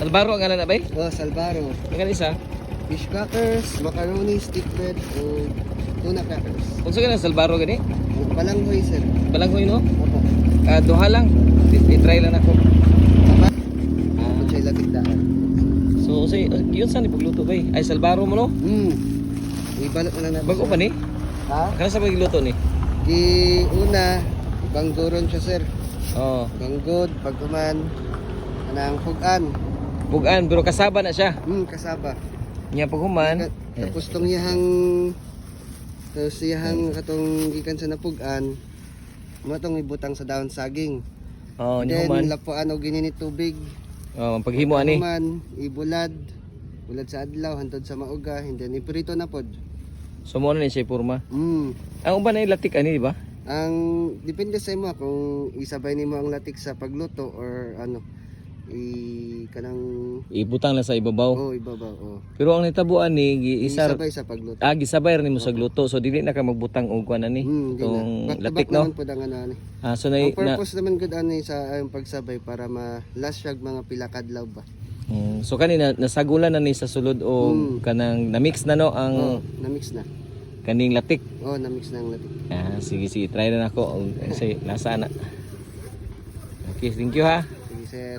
Salbaro ang ngalan na bay? Oh, Salbaro. Ang isa? Fish crackers, macaroni, stick bread, o tuna crackers. Kung saan ka ng Salbaro gani? Palanghoy, sir. Balanghoy no? Opo. Duha lang. I-try lang ako. Ano siya latik daan? So, yun saan ipagluto bay? Ay, Salbaro mo no? Ibalot na lang natin. Bago pa ni? Ha? Kaya sa pagluto ni? Di una, bangguron siya, sir. Oo. Banggod, pagkuman, anang pugan. Bugan, pero kasaba na siya. Kasaba. Nya paghuman. Tapos tong katong gikan sa napugan, mo tong ibutang sa daon saging. Oo, nya Then human. lapuan og gininit tubig. Oh, paghimo ani. Human, ibulad sa adlaw hantod sa mauga, and then iprito na pod. So mo na ni siya porma. Mm. Ang uban ay latik ani, di ba? Ang depende sa imo kung isabay nimo ang latik sa pagluto or ano kanang Ibutang lang sa ibabaw. ibabaw. Pero ang nitabuan ni giisar Isabay sa pagluto. gisabay rin mo sa gluto. So dili na ka magbutang og kuan ani. Tong latik no. Pod ang ano ani. So Ang purpose naman gud ani sa pagsabay para ma-last siya mga pila kadlaw ba. So kanina nasagulan na ni sa sulod og kanang na-mix na no ang na-mix na. kaning latik. Na-mix na ang latik. Sige, try na nako. Kasi nasa na. Okay, thank you ha. Sige, sir.